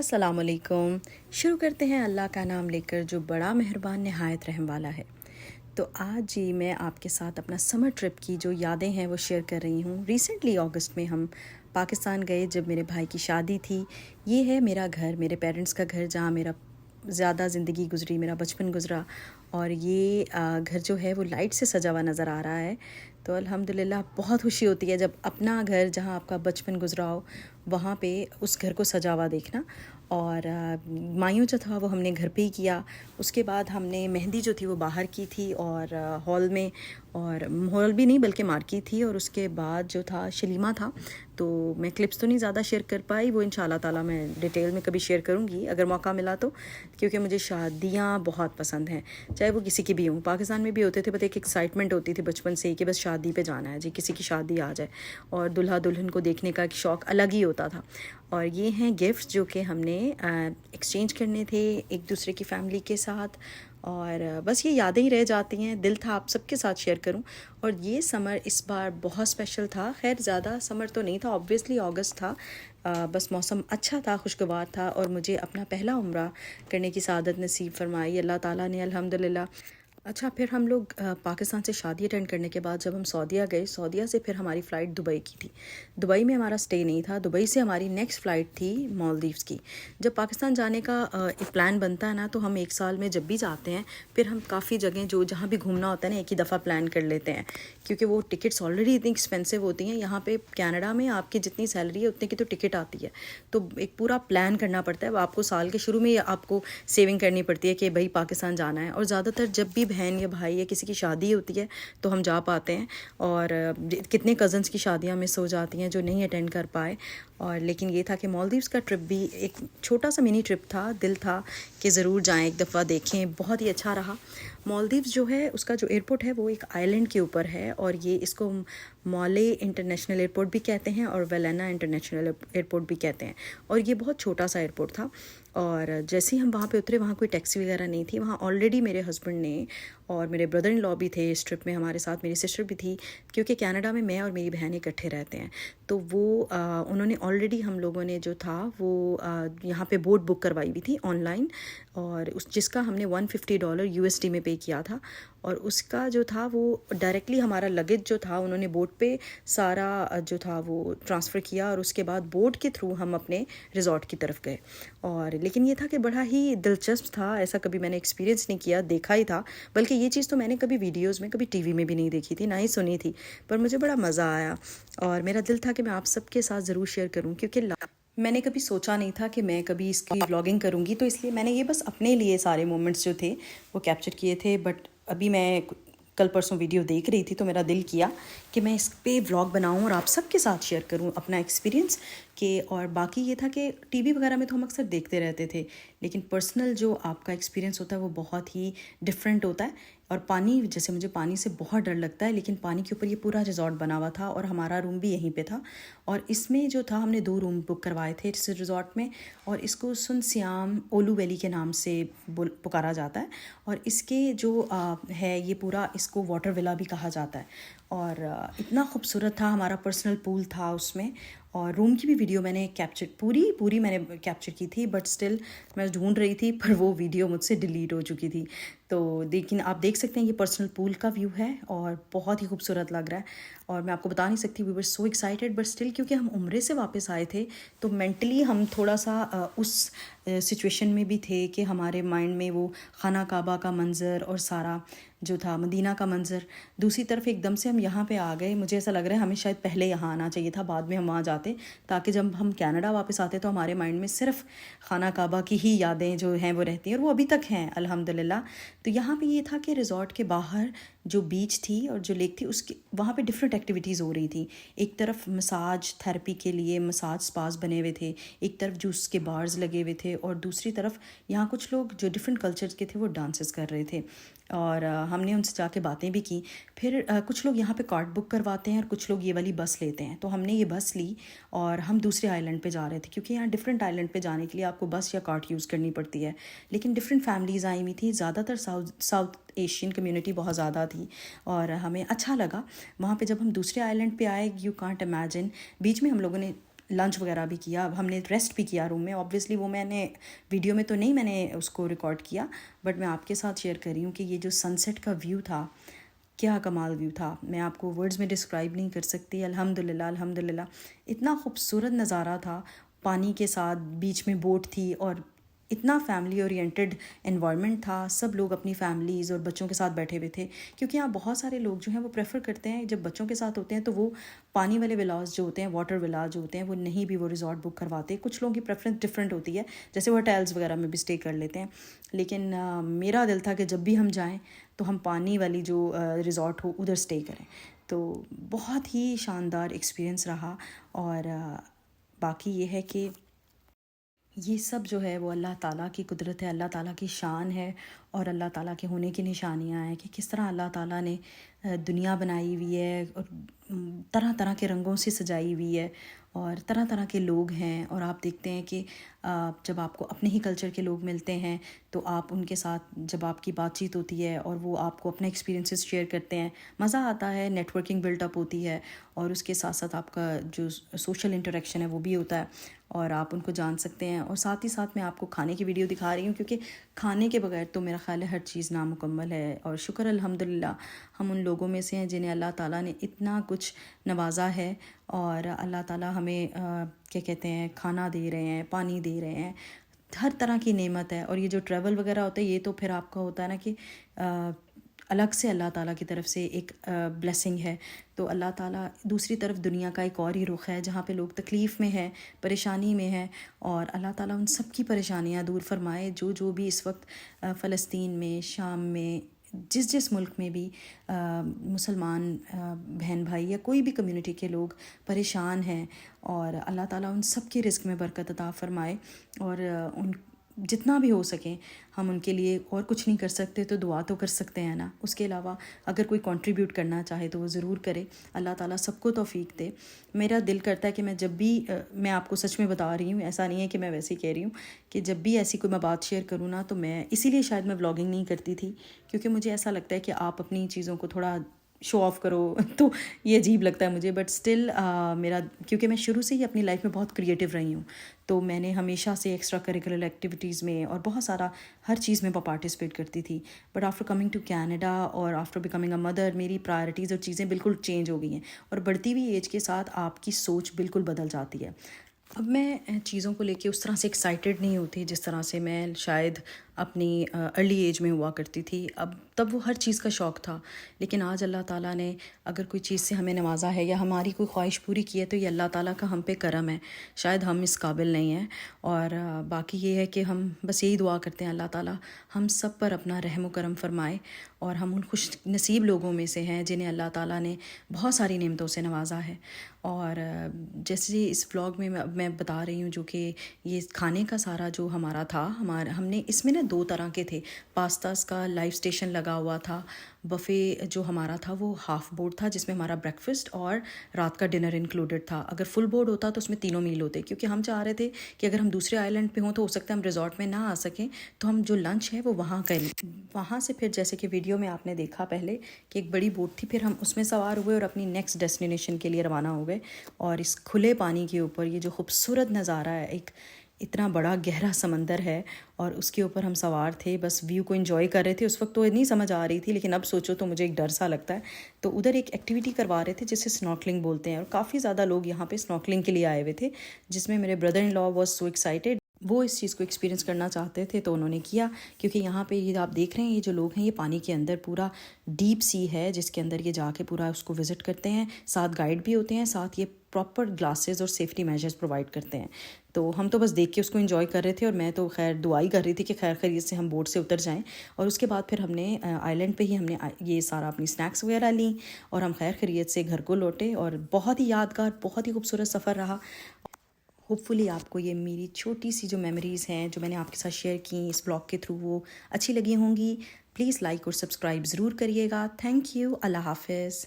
السلام علیکم۔ شروع کرتے ہیں اللہ کا نام لے کر جو بڑا مہربان نہایت رحم والا ہے۔ تو آج جی میں آپ کے ساتھ اپنا سمر ٹرپ کی جو یادیں ہیں وہ شیئر کر رہی ہوں۔ ریسنٹلی اگست میں ہم پاکستان گئے جب میرے بھائی کی شادی تھی۔ یہ ہے میرا گھر، میرے پیرنٹس کا گھر، جہاں میرا زیادہ زندگی گزری، میرا بچپن گزرا، اور یہ گھر جو ہے وہ لائٹ سے سجا ہوا نظر آ رہا ہے۔ تو الحمدللہ بہت خوشی ہوتی ہے جب اپنا گھر جہاں آپ کا بچپن گزرا ہو وہاں پہ اس گھر کو سجا ہوا دیکھنا۔ اور مایوں جو تھا وہ ہم نے گھر پہ ہی کیا۔ اس کے بعد ہم نے مہندی جو تھی وہ باہر کی تھی اور ہال میں، اور ہال بھی نہیں بلکہ مارکی تھی، اور اس کے بعد جو تھا شلیمہ تھا۔ تو میں کلپس تو نہیں زیادہ شیئر کر پائی، وہ انشاءاللہ تعالیٰ میں ڈیٹیل میں کبھی شیئر کروں گی اگر موقع ملا تو، کیونکہ مجھے شادیاں بہت پسند ہیں، چاہے وہ کسی کی بھی ہوں۔ پاکستان میں بھی ہوتے تھے، بس ایک ایکسائٹمنٹ ہوتی تھی بچپن سے ہی کہ بس شادی پہ جانا ہے جی، کسی کی شادی آ جائے، اور دلہا دلہن کو دیکھنے کا ایک شوق الگ ہی ہوتا تھا۔ اور یہ ہیں گفٹس جو کہ ہم نے ایکسچینج کرنے تھے ایک دوسرے کی فیملی کے ساتھ، اور بس یہ یادیں ہی رہ جاتی ہیں۔ دل تھا آپ سب کے ساتھ شیئر کروں۔ اور یہ سمر اس بار بہت اسپیشل تھا، خیر زیادہ سمر تو نہیں تھا، آبویسلی اگست تھا، بس موسم اچھا تھا، خوشگوار تھا، اور مجھے اپنا پہلا عمرہ کرنے کی سعادت نصیب فرمائی اللہ تعالیٰ نے، الحمدللہ۔ اچھا، پھر ہم لوگ پاکستان سے شادی اٹینڈ کرنے کے بعد جب ہم سعودیہ گئے، سعودیہ سے پھر ہماری فلائٹ دبئی کی تھی۔ دبئی میں ہمارا سٹے نہیں تھا، دبئی سے ہماری نیکسٹ فلائٹ تھی مالدیوز کی۔ جب پاکستان جانے کا ایک پلان بنتا ہے نا، تو ہم ایک سال میں جب بھی جاتے ہیں پھر ہم کافی جگہیں جہاں بھی گھومنا ہوتا ہے نا ایک ہی دفعہ پلان کر لیتے ہیں، کیونکہ وہ ٹکٹس آلریڈی اتنی ایکسپینسو ہوتی ہیں۔ یہاں پہ کینیڈا میں آپ کی جتنی سیلری ہے اتنے کی تو ٹکٹ آتی ہے، تو ایک پورا پلان کرنا پڑتا ہے۔ آپ کو سال کے شروع میں آپ کو سیونگ کرنی پڑتی ہے کہ بھائی پاکستان جانا ہے، اور زیادہ تر جب بھی بہن یا بھائی یا کسی کی شادی ہوتی ہے تو ہم جا پاتے ہیں، اور کتنے کزنس کی شادیاں مس ہو جاتی ہیں جو نہیں اٹینڈ کر پائے۔ اور لیکن یہ تھا کہ مالدیوز کا ٹرپ بھی ایک چھوٹا سا منی ٹرپ تھا، دل تھا کہ ضرور جائیں، ایک دفعہ دیکھیں، بہت ہی اچھا رہا۔ مالدیوز جو ہے اس کا جو ایئرپورٹ ہے وہ ایک آئی لینڈ کے اوپر ہے، اور یہ اس کو مولے انٹرنیشنل ایئرپورٹ بھی کہتے ہیں اور ویلینا انٹرنیشنل ایئرپورٹ بھی کہتے ہیں، اور یہ بہت چھوٹا سا ایئرپورٹ تھا۔ اور جیسے ہی ہم وہاں پہ اترے، وہاں کوئی ٹیکسی وغیرہ نہیں تھی، وہاں آلریڈی میرے ہسبینڈ نے اور میرے بردر ان لا بھی تھے اس ٹرپ میں ہمارے ساتھ، میری سسٹر بھی تھی، کیونکہ کینیڈا میں میں اور میری بہن اکٹھے رہتے ہیں، تو وہ انہوں نے آلریڈی ہم لوگوں نے جو تھا وہ یہاں پہ بوٹ بک کروائی ہوئی تھی آن لائن، اور جس کا ہم نے $150 USD میں پے کیا تھا، اور اس کا جو تھا وہ ڈائریکٹلی ہمارا لگیج جو تھا انہوں نے بوٹ پہ سارا جو تھا وہ ٹرانسفر کیا، اور اس کے بعد بوٹ کے تھرو ہم اپنے ریزورٹ کی طرف گئے۔ اور لیکن یہ تھا کہ بڑا ہی دلچسپ تھا، ایسا کبھی میں نے ایکسپیرینس نہیں کیا، دیکھا ہی تھا، بلکہ یہ چیز تو میں نے کبھی ویڈیوز میں کبھی ٹی وی میں بھی نہیں دیکھی تھی، نہ ہی سنی تھی، پر مجھے بڑا مزہ آیا، اور میرا دل تھا کہ میں آپ سب کے ساتھ ضرور شیئر کروں، کیونکہ میں نے کبھی سوچا نہیں تھا کہ میں کبھی اس کی ولاگنگ کروں گی، تو اس لیے میں نے یہ بس اپنے لیے سارے مومنٹس جو تھے وہ کیپچر کیے تھے۔ بٹ ابھی میں کل پرسوں ویڈیو دیکھ رہی تھی تو میرا دل کیا کہ میں اس پہ ولاگ بناؤں اور آپ سب کے ساتھ شیئر کروں اپنا ایکسپیرینس کہ، اور باقی یہ تھا کہ ٹی وی وغیرہ میں تو ہم اکثر دیکھتے رہتے تھے، لیکن پرسنل جو آپ کا ایکسپیرینس ہوتا ہے وہ بہت ہی ڈفرینٹ ہوتا ہے۔ اور پانی، جیسے مجھے پانی سے بہت ڈر لگتا ہے، لیکن پانی کے اوپر یہ پورا ریزورٹ بنا ہوا تھا، اور ہمارا روم بھی یہیں پہ تھا، اور اس میں جو تھا ہم نے 2 روم بک کروائے تھے اس ریزورٹ میں، اور اس کو سن سیام اولو ویلی کے نام سے پکارا جاتا ہے، اور اس کے جو ہے یہ پورا اس کو واٹر ولا بھی کہا جاتا ہے، اور اتنا خوبصورت تھا۔ ہمارا پرسنل پول تھا اس میں، اور روم کی بھی ویڈیو میں نے کیپچر پوری میں نے کیپچر کی تھی، بٹ سٹل میں ڈھونڈ رہی تھی پر وہ ویڈیو مجھ سے ڈیلیٹ ہو چکی تھی، تو لیکن آپ دیکھ سکتے ہیں یہ پرسنل پول کا ویو ہے، اور بہت ہی خوبصورت لگ رہا ہے، اور میں آپ کو بتا نہیں سکتی، وی ور سو ایکسائٹیڈ، بٹ سٹل کیونکہ ہم عمرے سے واپس آئے تھے تو مینٹلی ہم تھوڑا سا اس سچویشن میں بھی تھے کہ ہمارے مائنڈ میں وہ خانہ کعبہ کا منظر اور سارا جو تھا مدینہ کا منظر، دوسری طرف ایک دم سے ہم یہاں پہ آ گئے۔ مجھے ایسا لگ رہا ہے ہمیں شاید پہلے یہاں آنا چاہیے تھا، بعد میں ہم وہاں جاتے، تاکہ جب ہم کینیڈا واپس آتے تو ہمارے مائنڈ میں صرف خانہ کعبہ کی ہی یادیں جو ہیں وہ رہتی ہیں، اور وہ ابھی تک ہیں الحمدللہ۔ تو یہاں پہ یہ تھا کہ ریزورٹ کے باہر جو بیچ تھی اور جو لیک تھی اس کی وہاں پہ ڈفرینٹ ایکٹیویٹیز ہو رہی تھیں، ایک طرف مساج تھراپی کے لیے مساج سپاز بنے ہوئے تھے، ایک طرف جوس کے بارز لگے ہوئے تھے، اور دوسری طرف یہاں کچھ لوگ جو ڈفرینٹ کلچرز کے تھے وہ ڈانسز کر رہے تھے، اور ہم نے ان سے جا کے باتیں بھی کی۔ پھر کچھ لوگ یہاں پہ کارٹ بک کرواتے ہیں اور کچھ لوگ یہ والی بس لیتے ہیں، تو ہم نے یہ بس لی اور ہم دوسرے آئی لینڈ پہ جا رہے تھے، کیونکہ یہاں ڈفرینٹ آئی لینڈ پہ جانے کے لیے آپ کو بس یا کارٹ یوز کرنی پڑتی ہے، لیکن ڈفرینٹ فیملیز آئی ہوئی تھی، زیادہ تر ساؤتھ ایشین کمیونٹی بہت زیادہ تھی، اور ہمیں اچھا لگا وہاں پہ۔ جب ہم دوسرے آئی لینڈ پہ آئے، یو کانٹ امیجن، بیچ میں ہم لوگوں نے لنچ وغیرہ بھی کیا. ہم نے ریسٹ بھی کیا روم میں. آبویسلی وہ میں نے ویڈیو میں تو نہیں میں نے اس کو ریکارڈ کیا, بٹ میں آپ کے ساتھ شیئر کر رہی ہوں کہ یہ جو سن سیٹ کا ویو تھا, کیا کمال ویو تھا. میں آپ کو ورڈز میں ڈسکرائب نہیں کر سکتی. الحمدللہ اتنا خوبصورت نظارہ تھا. پانی کے ساتھ بیچ میں بوٹ تھی, اور اتنا فیملی اورینٹیڈ انوائرمنٹ تھا. سب لوگ اپنی فیملیز اور بچوں کے ساتھ بیٹھے ہوئے تھے, کیونکہ یہاں بہت سارے لوگ جو ہیں وہ پریفر کرتے ہیں جب بچوں کے ساتھ ہوتے ہیں تو وہ پانی والے ولاز جو ہوتے ہیں, واٹر ولاز جو ہوتے ہیں, وہ نہیں بھی وہ ریزورٹ بک کرواتے. کچھ لوگوں کی پریفرنس ڈفرینٹ ہوتی ہے, جیسے وہ ہوٹیلز وغیرہ میں بھی اسٹے کر لیتے ہیں. لیکن میرا دل تھا کہ جب بھی ہم جائیں تو ہم پانی والی جو ریزورٹ ہو ادھر اسٹے کریں. تو بہت ہی شاندار ایکسپیرئنس رہا. اور باقی یہ ہے کہ یہ سب جو ہے وہ اللہ تعالیٰ کی قدرت ہے, اللہ تعالیٰ کی شان ہے, اور اللہ تعالیٰ کے ہونے کی نشانیاں ہیں کہ کس طرح اللہ تعالیٰ نے دنیا بنائی ہوئی ہے, اور طرح طرح کے رنگوں سے سجائی ہوئی ہے, اور طرح طرح کے لوگ ہیں. اور آپ دیکھتے ہیں کہ جب آپ کو اپنے ہی کلچر کے لوگ ملتے ہیں تو آپ ان کے ساتھ جب آپ کی بات چیت ہوتی ہے اور وہ آپ کو اپنے ایکسپیرینسز شیئر کرتے ہیں, مزہ آتا ہے, نیٹ ورکنگ بلٹ اپ ہوتی ہے, اور اس کے ساتھ ساتھ آپ کا جو سوشل انٹریکشن ہے وہ بھی ہوتا ہے, اور آپ ان کو جان سکتے ہیں. اور ساتھ ہی ساتھ میں آپ کو کھانے کی ویڈیو دکھا رہی ہوں, کیونکہ کھانے کے بغیر تو میرا خیال ہے ہر چیز نامکمل ہے. اور شکر الحمدللہ ہم ان لوگوں میں سے ہیں جنہیں اللہ تعالیٰ نے اتنا کچھ نوازا ہے, اور اللہ تعالیٰ ہمیں کیا کہتے ہیں کھانا دے رہے ہیں, پانی دے رہے ہیں, ہر طرح کی نعمت ہے. اور یہ جو ٹریول وغیرہ ہوتا ہے یہ تو پھر آپ کا ہوتا ہے نا کہ الگ سے اللہ تعالیٰ کی طرف سے ایک بلیسنگ ہے. تو اللہ تعالیٰ دوسری طرف دنیا کا ایک اور ہی رخ ہے جہاں پہ لوگ تکلیف میں ہیں, پریشانی میں ہیں, اور اللہ تعالیٰ ان سب کی پریشانیاں دور فرمائے. جو بھی اس وقت فلسطین میں, شام میں, جس ملک میں بھی مسلمان بہن بھائی یا کوئی بھی کمیونٹی کے لوگ پریشان ہیں, اور اللہ تعالیٰ ان سب کے رزق میں برکت عطا فرمائے. اور ان جتنا بھی ہو سکیں ہم ان کے لیے, اور کچھ نہیں کر سکتے تو دعا تو کر سکتے ہیں نا. اس کے علاوہ اگر کوئی کنٹریبیوٹ کرنا چاہے تو وہ ضرور کرے. اللہ تعالیٰ سب کو توفیق دے. میرا دل کرتا ہے کہ میں جب بھی میں آپ کو سچ میں بتا رہی ہوں, ایسا نہیں ہے کہ میں ویسے ہی کہہ رہی ہوں, کہ جب بھی ایسی کوئی میں بات شیئر کروں نا تو میں اسی لیے شاید میں ولاگنگ نہیں کرتی تھی, کیونکہ مجھے ایسا لگتا ہے کہ آپ اپنی چیزوں کو تھوڑا شو آف کرو تو یہ عجیب لگتا ہے مجھے. بٹ اسٹل میرا, کیونکہ میں شروع سے ہی اپنی لائف میں بہت کریٹیو رہی ہوں, تو میں نے ہمیشہ سے ایکسٹرا کریکولر ایکٹیویٹیز میں اور بہت سارا ہر چیز میں پارٹیسپیٹ کرتی تھی. But after coming to Canada اور آفٹر بیکمنگ اے مدر, میری پرائرٹیز اور چیزیں بالکل چینج ہو گئی ہیں, اور بڑھتی ہوئی ایج کے ساتھ آپ کی سوچ بالکل بدل جاتی ہے. اب میں چیزوں کو لے کے اس طرح سے ایکسائٹیڈ نہیں ہوتی جس طرح سے میں شاید اپنی ارلی ایج میں ہوا کرتی تھی. تب وہ ہر چیز کا شوق تھا, لیکن آج اللہ تعالیٰ نے اگر کوئی چیز سے ہمیں نوازا ہے یا ہماری کوئی خواہش پوری کی ہے تو یہ اللہ تعالیٰ کا ہم پہ کرم ہے. شاید ہم اس قابل نہیں ہیں. اور باقی یہ ہے کہ ہم بس یہی دعا کرتے ہیں اللہ تعالیٰ ہم سب پر اپنا رحم و کرم فرمائے, اور ہم ان خوش نصیب لوگوں میں سے ہیں جنہیں اللہ تعالیٰ نے بہت ساری نعمتوں سے نوازا ہے. اور جیسے اس ولاگ میں بتا رہی ہوں جو کہ یہ کھانے کا سارا جو ہمارا تھا, ہم نے اس میں نا 2 طرح کے تھے. پاستاز کا لائیو اسٹیشن لگا ہوا تھا. بفے جو ہمارا تھا وہ ہاف بورڈ تھا جس میں ہمارا بریکفسٹ اور رات کا ڈنر انکلوڈیڈ تھا. اگر فل بورڈ ہوتا تو اس میں 3 میل ہوتے, کیونکہ ہم چاہ رہے تھے کہ اگر ہم دوسرے آئی لینڈ پہ ہوں تو ہو سکتا ہے ہم ریزورٹ میں نہ آ سکیں, تو ہم جو لنچ ہے وہ وہاں کریں. وہاں سے پھر جیسے کہ ویڈیو میں آپ نے دیکھا پہلے کہ ایک بڑی بوٹ تھی, پھر ہم اس میں سوار ہوئے اور اپنی نیکسٹ ڈیسٹینیشن کے لیے روانہ ہو گئے. اور اس کھلے پانی کے اوپر یہ جو خوبصورت نظارہ ہے, ایک اتنا بڑا گہرا سمندر ہے, اور اس کے اوپر ہم سوار تھے, بس ویو کو انجوائے کر رہے تھے. اس وقت تو نہیں سمجھ آ رہی تھی, لیکن اب سوچو تو مجھے ایک ڈر سا لگتا ہے. تو ادھر ایک ایکٹیویٹی کروا رہے تھے جسے سنورکلنگ بولتے ہیں, اور کافی زیادہ لوگ یہاں پہ سنورکلنگ کے لیے آئے ہوئے تھے, جس میں میرے brother in law was so excited. وہ اس چیز کو ایکسپیرینس کرنا چاہتے تھے تو انہوں نے کیا, کیونکہ یہاں پہ یہ آپ دیکھ رہے ہیں یہ جو لوگ ہیں یہ پانی کے اندر پورا ڈیپ سی ہے جس کے اندر یہ جا کے پورا اس کو وزٹ کرتے ہیں. ساتھ گائیڈ بھی ہوتے ہیں, ساتھ یہ پراپر گلاسز اور سیفٹی میجرز پرووائڈ کرتے ہیں. تو ہم تو بس دیکھ کے اس کو انجوائے کر رہے تھے, اور میں تو خیر دعا ہی کر رہی تھی کہ خیر خیریت سے ہم بوٹ سے اتر جائیں. اور اس کے بعد پھر ہم نے آئی لینڈ پہ ہی ہم نے یہ سارا اپنی اسنیکس وغیرہ لیں, اور ہم خیر خیریت سے گھر کو لوٹے. اور بہت ہی یادگار, بہت ہی خوبصورت سفر رہا. ہوپ فلی آپ کو یہ میری چھوٹی سی جو میموریز ہیں جو میں نے آپ کے ساتھ شیئر کی اس بلاگ کے تھرو وہ اچھی لگی ہوں گی. پلیز لائک اور سبسکرائب ضرور کریے گا. Thank you. اللہ حافظ.